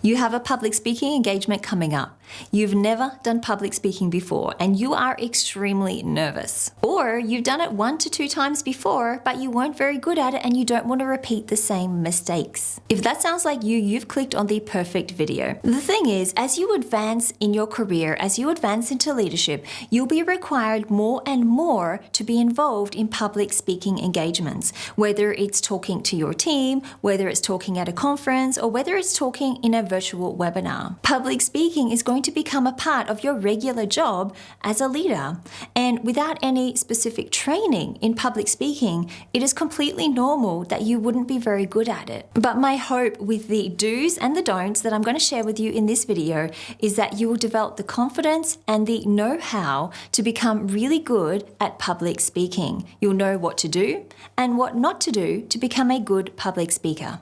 You have a public speaking engagement coming up. You've never done public speaking before and you are extremely nervous. Or you've done it 1 to 2 times before, but you weren't very good at it and you don't want to repeat the same mistakes. If that sounds like you, you've clicked on the perfect video. The thing is, as you advance in your career, as you advance into leadership, you'll be required more and more to be involved in public speaking engagements, whether it's talking to your team, whether it's talking at a conference, or whether it's talking in a virtual webinar. Public speaking is going to become a part of your regular job as a leader. And without any specific training in public speaking, it is completely normal that you wouldn't be very good at it. But my hope with the do's and the don'ts that I'm going to share with you in this video is that you will develop the confidence and the know-how to become really good at public speaking. You'll know what to do and what not to do to become a good public speaker.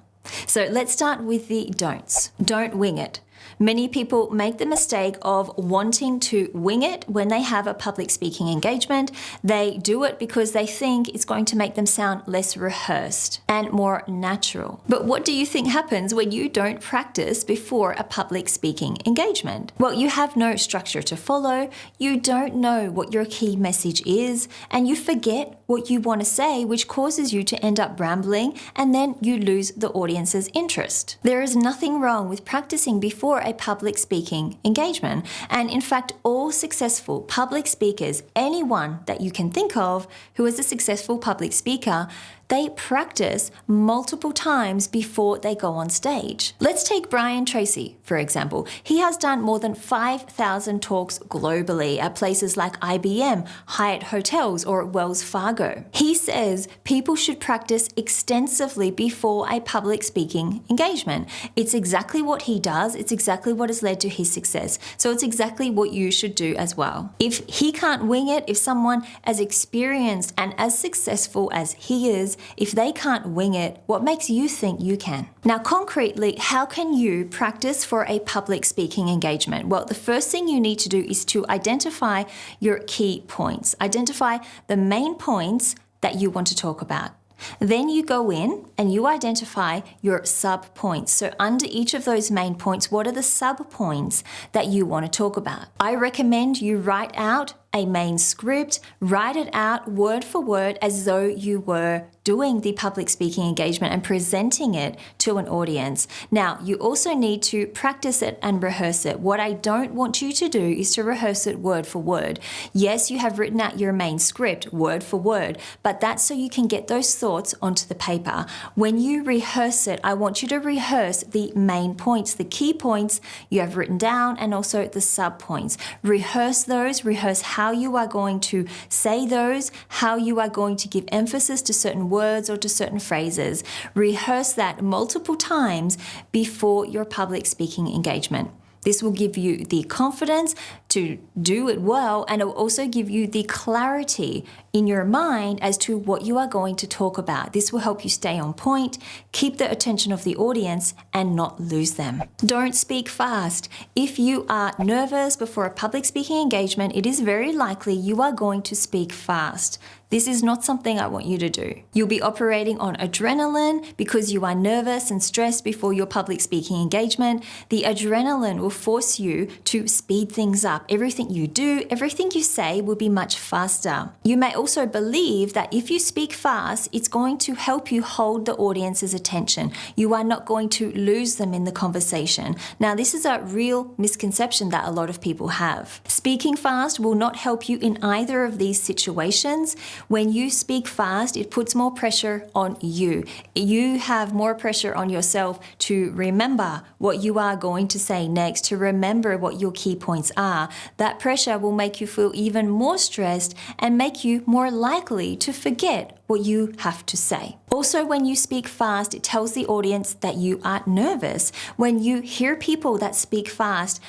So let's start with the don'ts. Don't wing it. Many people make the mistake of wanting to wing it when they have a public speaking engagement. They do it because they think it's going to make them sound less rehearsed and more natural. But what do you think happens when you don't practice before a public speaking engagement? Well, you have no structure to follow, you don't know what your key message is, and you forget what you want to say, which causes you to end up rambling, and then you lose the audience's interest. There is nothing wrong with practicing before a public speaking engagement. And in fact, all successful public speakers, anyone that you can think of who is a successful public speaker, they practice multiple times before they go on stage. Let's take Brian Tracy, for example. He has done more than 5,000 talks globally at places like IBM, Hyatt Hotels, or Wells Fargo. He says people should practice extensively before a public speaking engagement. It's exactly what he does. It's exactly what has led to his success. So it's exactly what you should do as well. If he can't wing it, if someone as experienced and as successful as he is, if they can't wing it, what makes you think you can? Now, concretely, how can you practice for a public speaking engagement? Well, the first thing you need to do is to identify your key points. Identify the main points that you want to talk about. Then you go in and you identify your sub points. So under each of those main points, what are the sub points that you want to talk about? I recommend you write out a main script, write it out word for word as though you were doing the public speaking engagement and presenting it to an audience. Now, you also need to practice it and rehearse it. What I don't want you to do is to rehearse it word for word. Yes, you have written out your main script word for word, but that's so you can get those thoughts onto the paper. When you rehearse it, I want you to rehearse the main points, the key points you have written down, and also the sub points. Rehearse those, rehearse how you are going to say those, how you are going to give emphasis to certain words or to certain phrases. Rehearse that multiple times before your public speaking engagement. This will give you the confidence to do it well, and it will also give you the clarity in your mind as to what you are going to talk about. This will help you stay on point, keep the attention of the audience, and not lose them. Don't speak fast. If you are nervous before a public speaking engagement, it is very likely you are going to speak fast. This is not something I want you to do. You'll be operating on adrenaline because you are nervous and stressed before your public speaking engagement. The adrenaline will force you to speed things up. Everything you do, everything you say will be much faster. You may also believe that if you speak fast, it's going to help you hold the audience's attention. You are not going to lose them in the conversation. Now, this is a real misconception that a lot of people have. Speaking fast will not help you in either of these situations. When you speak fast, it puts more pressure on you. You have more pressure on yourself to remember what you are going to say next, to remember what your key points are. That pressure will make you feel even more stressed and make you more likely to forget what you have to say. Also, when you speak fast, it tells the audience that you are nervous. When you hear people that speak fast,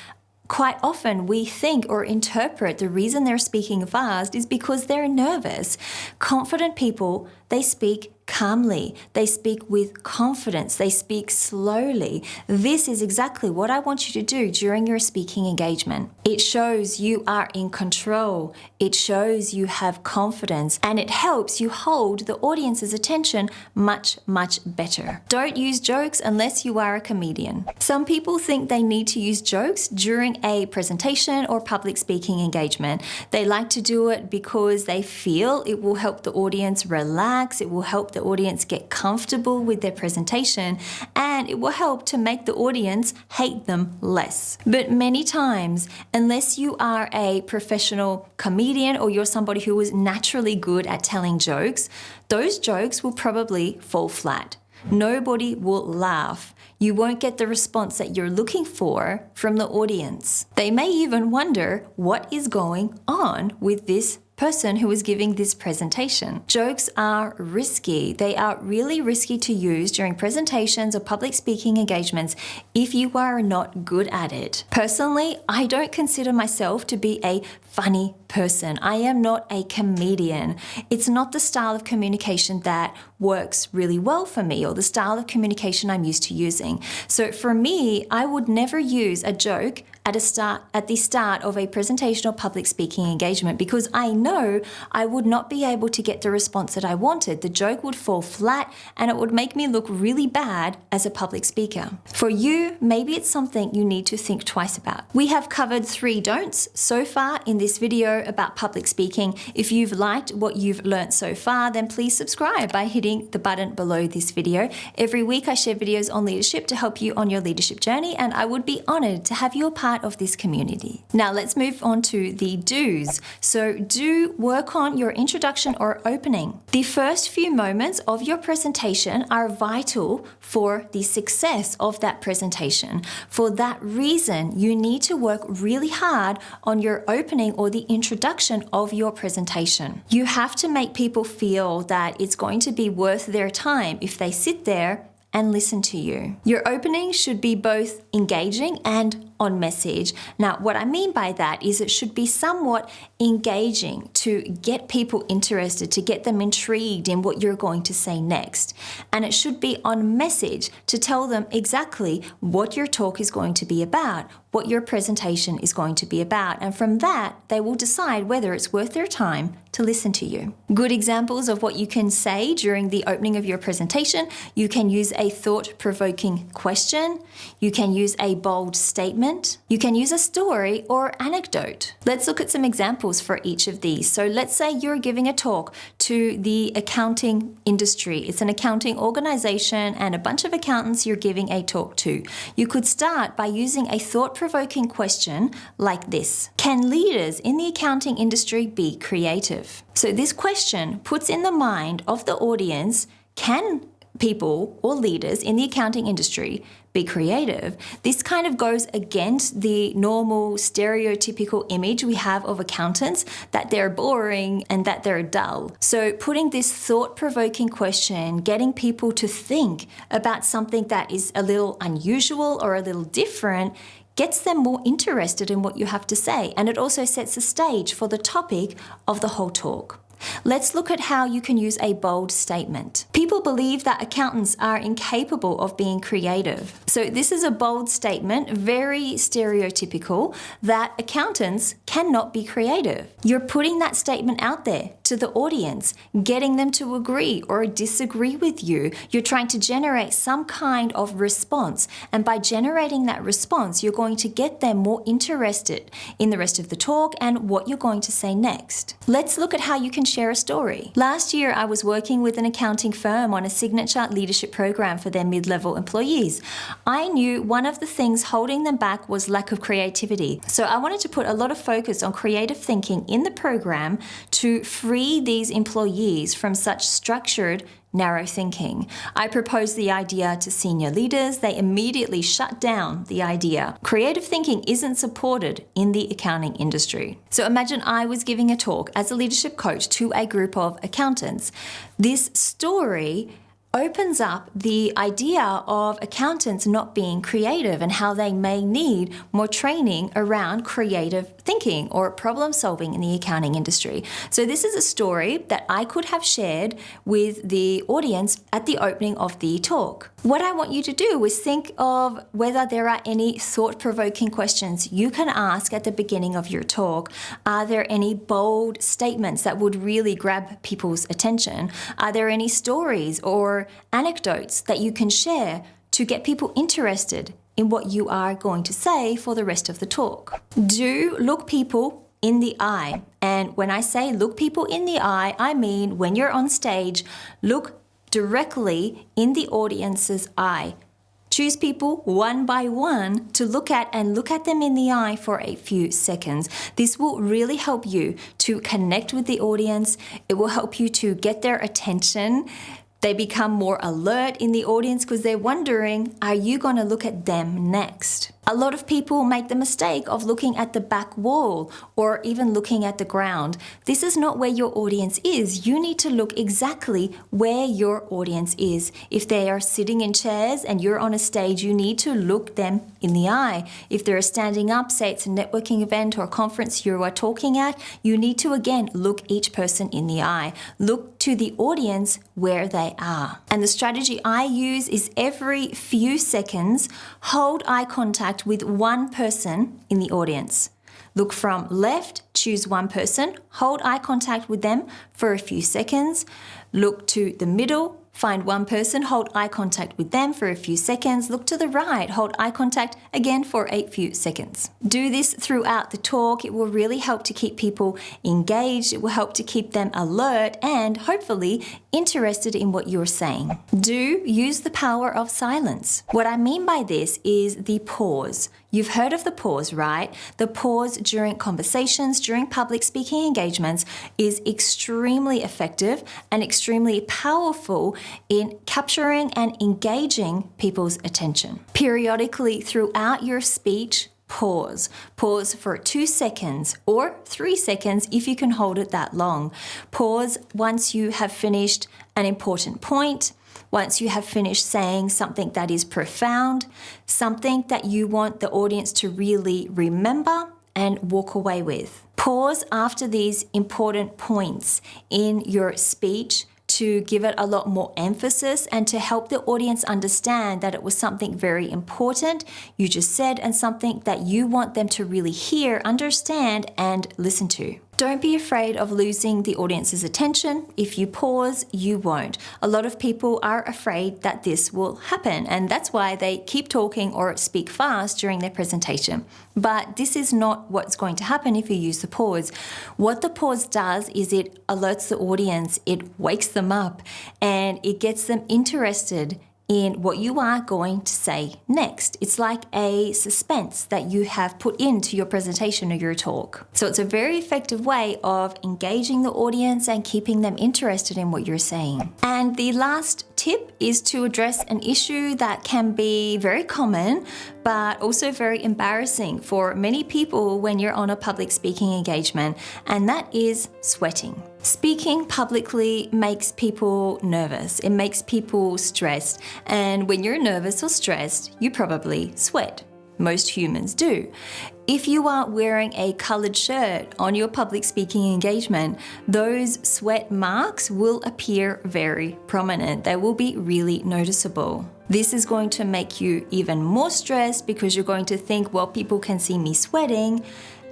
quite often we think or interpret the reason they're speaking fast is because they're nervous. Confident people, they speak calmly. They speak with confidence. They speak slowly. This is exactly what I want you to do during your speaking engagement. It shows you are in control. It shows you have confidence, and it helps you hold the audience's attention much, much better. Don't use jokes unless you are a comedian. Some people think they need to use jokes during a presentation or public speaking engagement. They like to do it because they feel it will help the audience relax, it will help the audience get comfortable with their presentation, and it will help to make the audience hate them less. But many times, unless you are a professional comedian or you're somebody who is naturally good at telling jokes, those jokes will probably fall flat. Nobody will laugh. You won't get the response that you're looking for from the audience. They may even wonder what is going on with this person who is giving this presentation. Jokes are risky. They are really risky to use during presentations or public speaking engagements if you are not good at it. Personally, I don't consider myself to be a funny person. I am not a comedian. It's not the style of communication that works really well for me or the style of communication I'm used to using. So for me, I would never use a joke at the start of a presentation or public speaking engagement because I know I would not be able to get the response that I wanted. The joke would fall flat and it would make me look really bad as a public speaker. For you, maybe it's something you need to think twice about. We have covered 3 don'ts so far in this video about public speaking. If you've liked what you've learned so far, then please subscribe by hitting the button below this video. Every week I share videos on leadership to help you on your leadership journey, and I would be honored to have you a part of this community. Now let's move on to the do's. So do work on your introduction or opening. The first few moments of your presentation are vital for the success of that presentation. For that reason, you need to work really hard on your opening or the introduction of your presentation. You have to make people feel that it's going to be worth their time if they sit there and listen to you. Your opening should be both engaging and on message. Now, what I mean by that is it should be somewhat engaging to get people interested, to get them intrigued in what you're going to say next. And it should be on message to tell them exactly what your talk is going to be about, what your presentation is going to be about. And from that, they will decide whether it's worth their time to listen to you. Good examples of what you can say during the opening of your presentation: you can use a thought-provoking question, you can use a bold statement, you can use a story or anecdote. Let's look at some examples for each of these. So let's say you're giving a talk to the accounting industry. It's an accounting organization and a bunch of accountants you're giving a talk to. You could start by using a thought-provoking question like this: can leaders in the accounting industry be creative? So this question puts in the mind of the audience, can people or leaders in the accounting industry be creative? This kind of goes against the normal stereotypical image we have of accountants, that they're boring and that they're dull. So putting this thought-provoking question, getting people to think about something that is a little unusual or a little different, gets them more interested in what you have to say, and it also sets the stage for the topic of the whole talk. Let's look at how you can use a bold statement. People believe that accountants are incapable of being creative. So this is a bold statement, very stereotypical, that accountants cannot be creative. You're putting that statement out there to the audience, getting them to agree or disagree with you. You're trying to generate some kind of response, and by generating that response, you're going to get them more interested in the rest of the talk and what you're going to say next. Let's look at how you can share a story. Last year, I was working with an accounting firm on a signature leadership program for their mid-level employees. I knew one of the things holding them back was lack of creativity. So I wanted to put a lot of focus on creative thinking in the program to free these employees from such structured, narrow thinking. I proposed the idea to senior leaders. They immediately shut down the idea. Creative thinking isn't supported in the accounting industry. So imagine I was giving a talk as a leadership coach to a group of accountants. This story opens up the idea of accountants not being creative and how they may need more training around creative thinking or problem solving in the accounting industry. So this is a story that I could have shared with the audience at the opening of the talk. What I want you to do is think of whether there are any thought-provoking questions you can ask at the beginning of your talk. Are there any bold statements that would really grab people's attention? Are there any stories or anecdotes that you can share to get people interested in what you are going to say for the rest of the talk? Do look people in the eye. And when I say look people in the eye, I mean when you're on stage, look directly in the audience's eye. Choose people one by one to look at and look at them in the eye for a few seconds. This will really help you to connect with the audience. It will help you to get their attention. They become more alert in the audience because they're wondering, are you going to look at them next? A lot of people make the mistake of looking at the back wall or even looking at the ground. This is not where your audience is. You need to look exactly where your audience is. If they are sitting in chairs and you're on a stage, you need to look them in the eye. If they're standing up, say it's a networking event or a conference you are talking at, you need to again look each person in the eye. Look to the audience where they are. And the strategy I use is every few seconds, hold eye contact with one person in the audience. Look from left, choose one person, hold eye contact with them for a few seconds. Look to the middle, find one person, hold eye contact with them for a few seconds. Look to the right, hold eye contact again for a few seconds. Do this throughout the talk. It will really help to keep people engaged. It will help to keep them alert and hopefully interested in what you're saying. Do use the power of silence. What I mean by this is the pause. You've heard of the pause, right? The pause during conversations, during public speaking engagements is extremely effective and extremely powerful in capturing and engaging people's attention. Periodically throughout your speech, pause. Pause for 2 seconds or 3 seconds if you can hold it that long. Pause once you have finished an important point. Once you have finished saying something that is profound, something that you want the audience to really remember and walk away with. Pause after these important points in your speech to give it a lot more emphasis and to help the audience understand that it was something very important you just said and something that you want them to really hear, understand, and listen to. Don't be afraid of losing the audience's attention. If you pause, you won't. A lot of people are afraid that this will happen, and that's why they keep talking or speak fast during their presentation. But this is not what's going to happen if you use the pause. What the pause does is it alerts the audience, it wakes them up, and it gets them interested in what you are going to say next. It's like a suspense that you have put into your presentation or your talk. So it's a very effective way of engaging the audience and keeping them interested in what you're saying. And the last tip is to address an issue that can be very common, but also very embarrassing for many people when you're on a public speaking engagement, and that is sweating. Speaking publicly makes people nervous. It makes people stressed. And when you're nervous or stressed, you probably sweat. Most humans do. If you are wearing a colored shirt on your public speaking engagement, those sweat marks will appear very prominent. They will be really noticeable. This is going to make you even more stressed because you're going to think, well, people can see me sweating.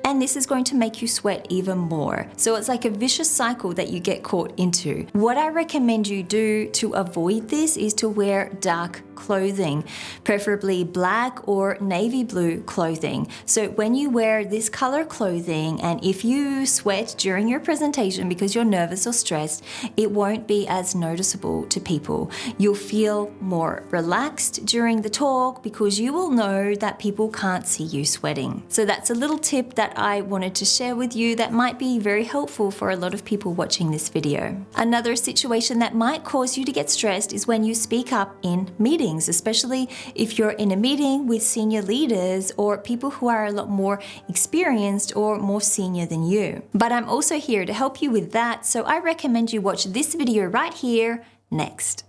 And this is going to make you sweat even more. So it's like a vicious cycle that you get caught into. What I recommend you do to avoid this is to wear dark clothing, preferably black or navy blue clothing. So when you wear this color clothing, and if you sweat during your presentation because you're nervous or stressed, it won't be as noticeable to people. You'll feel more relaxed during the talk because you will know that people can't see you sweating. So that's a little tip that I wanted to share with you that might be very helpful for a lot of people watching this video. Another situation that might cause you to get stressed is when you speak up in meetings, especially if you're in a meeting with senior leaders or people who are a lot more experienced or more senior than you. But I'm also here to help you with that, so I recommend you watch this video right here next.